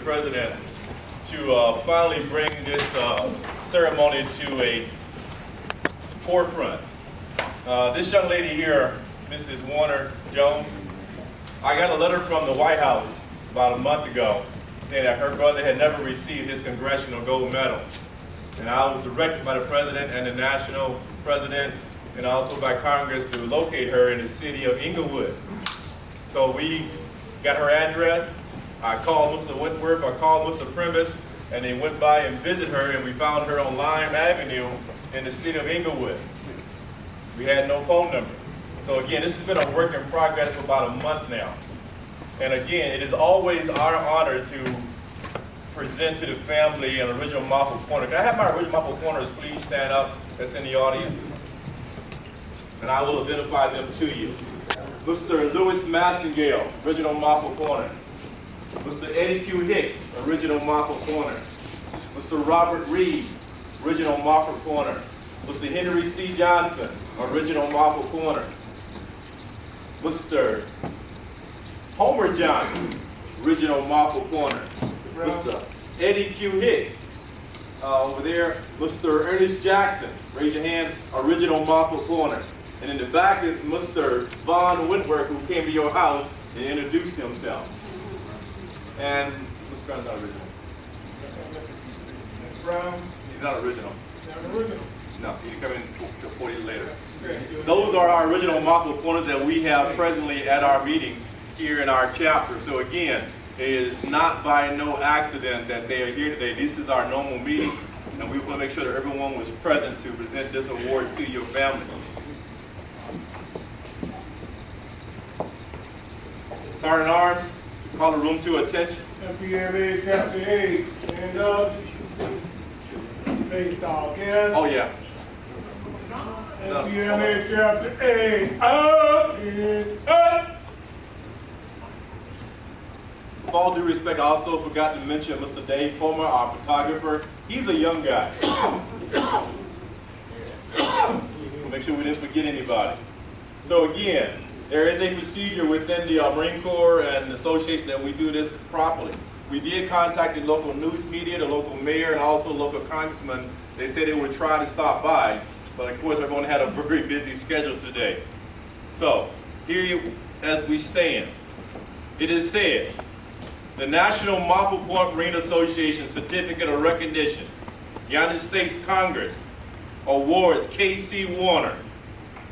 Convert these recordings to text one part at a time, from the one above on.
President to finally bring this ceremony to a forefront. This young lady here, Mrs. Warner Jones, I got a letter from the White House about a month ago saying that her brother had never received his Congressional Gold Medal. And I was directed by the President and the National President and also by Congress to locate her in the city of Inglewood. So we got her address. I called Mr. Whitworth, I called Mr. Primus, and they went by and visited her, and we found her on Lime Avenue in the city of Inglewood. We had no phone number. So again, this has been a work in progress for about a month now. And again, it is always our honor to present to the family an original Monford Pointer. Can I have my original Monford Pointers please stand up that's in the audience? And I will identify them to you. Mr. Louis Massengale, original Monford Pointer. Mr. Eddie Q. Hicks, original Monford Pointer. Mr. Robert Reed, original Monford Pointer. Mr. Henry C. Johnson, original Monford Pointer. Mr. Homer Johnson, original Monford Pointer. Mr. Eddie Q. Hicks, over there. Mr. Ernest Jackson, raise your hand, original Monford Pointer. And in the back is Mr. Vaughn Whitworth, who came to your house and introduced himself. And Mr. Brown's not original. Mr. Brown? He's not original. Not original. No, he come in to 40 later. Those are our original Monford Pointers that we have presently at our meeting here in our chapter. So again, it is not by no accident that they are here today. This is our normal meeting, and we want to make sure that everyone was present to present this award to your family. Sergeant Arms, call the room to attention. FPMA Chapter 8, stand up. Face dog, yes? Oh yeah. FPMA Chapter 8, up and up. With all due respect, I also forgot to mention Mr. Dave Palmer, our photographer. He's a young guy. Make sure we didn't forget anybody. So again, there is a procedure within the Marine Corps and the association that we do this properly. We did contact the local news media, the local mayor, and also local congressman. They said they would try to stop by, but of course everyone had a very busy schedule today. So, here as we stand, it is said, the National Monford Point Marine Association Certificate of Recognition, United States Congress awards K.C. Warner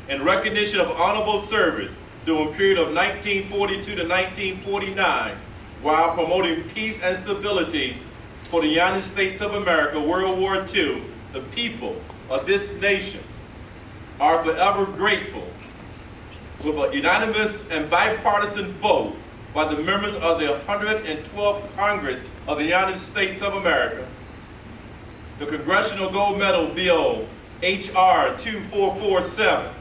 in recognition of honorable service during the period of 1942 to 1949 while promoting peace and stability for the United States of America, World War II. The people of this nation are forever grateful with a unanimous and bipartisan vote by the members of the 112th Congress of the United States of America. The Congressional Gold Medal Bill, H.R. 2447,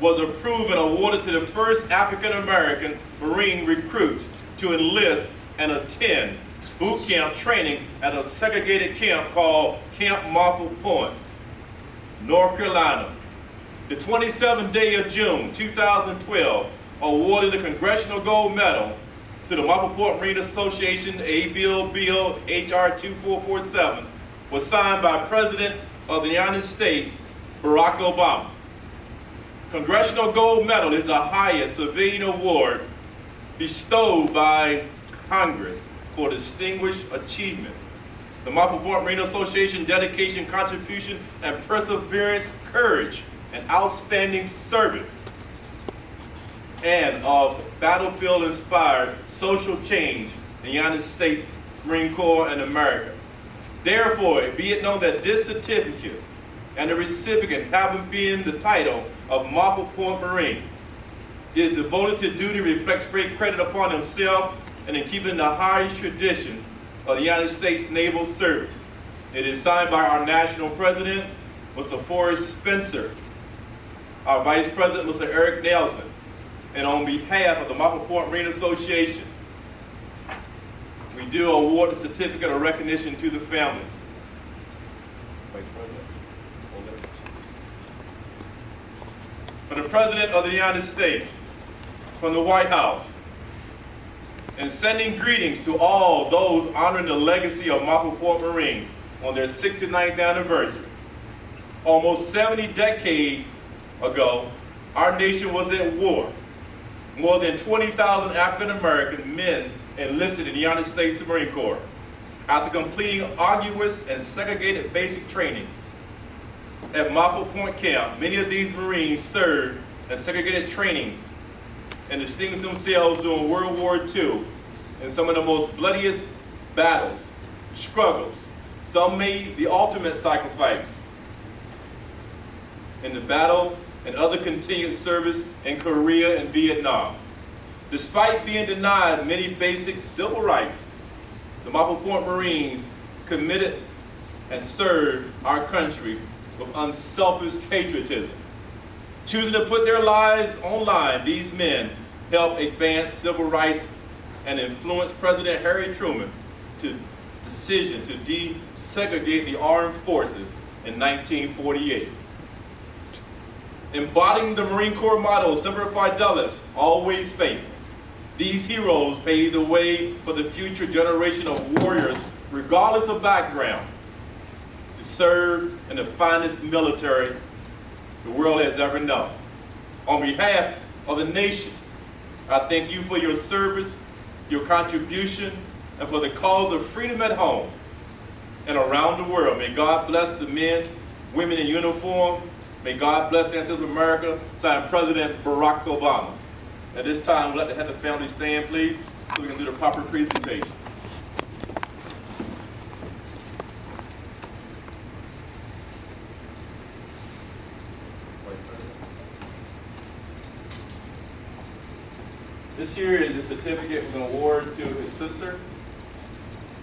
was approved and awarded to the first African-American Marine recruits to enlist and attend boot camp training at a segregated camp called Camp Monford Point, North Carolina. The 27th day of June 2012 awarded the Congressional Gold Medal to the Monford Point Marine Association. A Bill H.R. 2447 was signed by President of the United States, Barack Obama. Congressional Gold Medal is the highest civilian award bestowed by Congress for distinguished achievement. The Monford Point Marine Association dedication, contribution, and perseverance, courage, and outstanding service, and of battlefield-inspired social change in the United States Marine Corps and America. Therefore, be it known that this certificate and the recipient, having been the title of Monford Point Marine, is devoted to duty, reflects great credit upon himself, and in keeping the highest tradition of the United States Naval Service. It is signed by our National President, Mr. Forrest Spencer, our Vice President, Mr. Eric Nelson, and on behalf of the Monford Point Marine Association, we do award the certificate of recognition to the family. Vice President, hold it. For the President of the United States, from the White House, and sending greetings to all those honoring the legacy of Monford Point Marines on their 69th anniversary. Almost 70 decades ago, our nation was at war. More than 20,000 African American men enlisted in the United States Marine Corps. After completing arduous and segregated basic training at Monford Point Camp, many of these Marines served in segregated training and distinguished themselves during World War II in some of the most bloodiest battles, struggles. Some made the ultimate sacrifice in the battle and other continued service in Korea and Vietnam. Despite being denied many basic civil rights, the Monford Point Marines committed and served our country with unselfish patriotism. Choosing to put their lives on line, these men helped advance civil rights and influenced President Harry Truman to decision to desegregate the armed forces in 1948. Embodying the Marine Corps motto, Semper Fidelis, always faithful. These heroes paved the way for the future generation of warriors, regardless of background, to serve in the finest military the world has ever known. On behalf of the nation, I thank you for your service, your contribution, and for the cause of freedom at home and around the world. May God bless the men, women in uniform. May God bless the ancestors of America, signed President Barack Obama. At this time, we'd like to have the family stand, please, so we can do the proper presentation. This here is a certificate we're going to award to his sister,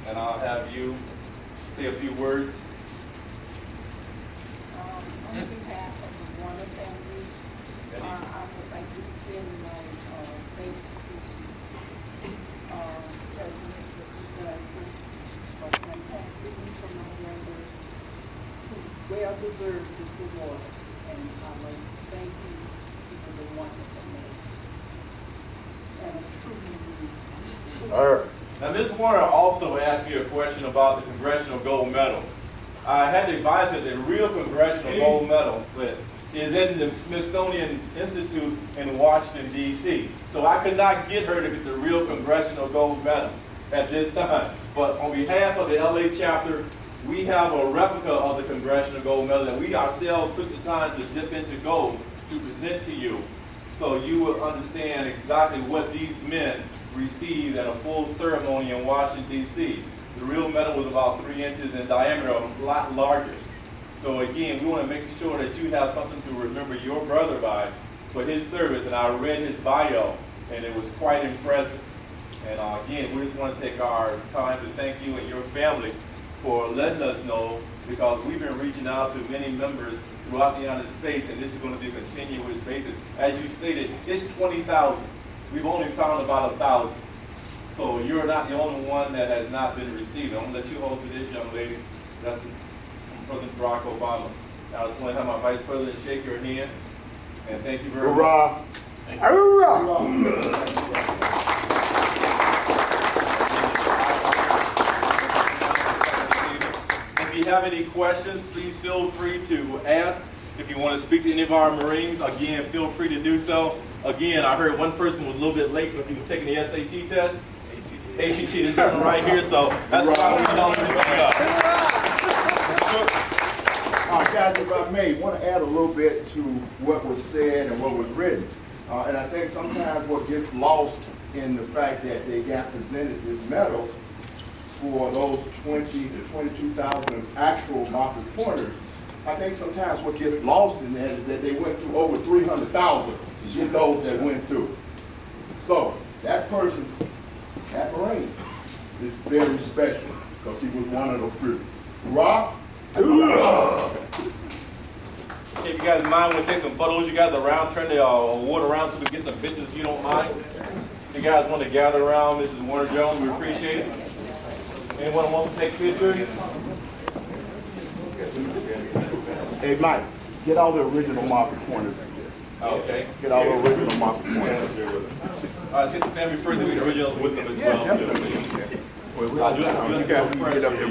and I'll have you say a few words. On behalf of the Warner family, I would like to extend my thanks to President Mr. Johnson for contacting from my member who well deserved this award, and I would thank you for the wonderful man and a truly Now, Ms. Warner also asked me a question about the Congressional Gold Medal. I had to advise her that the real Congressional Gold Medal is in the Smithsonian Institute in Washington, D.C. So I could not get her to get the real Congressional Gold Medal at this time. But on behalf of the LA chapter, we have a replica of the Congressional Gold Medal that we ourselves took the time to dip into gold to present to you, so you will understand exactly what these men received at a full ceremony in Washington, D.C. The real medal was about 3 inches in diameter, a lot larger. So again, we want to make sure that you have something to remember your brother by for his service. And I read his bio, and it was quite impressive. And again, we just want to take our time to thank you and your family for letting us know, because we've been reaching out to many members throughout the United States, and this is going to be a continuous basis. As you stated, it's 20,000. We've only found about 1,000. So you're not the only one that has not been received. I'm going to let you hold to this, young lady. That's from President Barack Obama. Now I just want to have my Vice President shake your hand. And thank you very much. Thank you. If you have any questions, please feel free to ask. If you want to speak to any of our Marines, again, feel free to do so. Again, I heard one person was a little bit late because he was taking the SAT test. ACT is right here, so that's why we know it's coming up. Guys, if I may, want to add a little bit to what was said and what was written. And I think sometimes what gets lost in the fact that they got presented this medal for those 20 to 22,000 actual Monford Pointers, I think sometimes what gets lost in that is that they went through over 300,000 to get those that went through. So that person, that Marine, is very special because he was one of the few. Rock. If you guys mind, we'll take some photos. You guys around, turn the award around so we can get some pictures if you don't mind. If you guys want to gather around Mrs. Warner Jones, we appreciate it. Anyone want to take pictures? Hey, Mike, get all the original Monford Pointers. Okay. Get all the original Monford Pointers. Skip the family first, and we the originals with them as Yeah, well. definitely. Well, you have to You guys can get up there.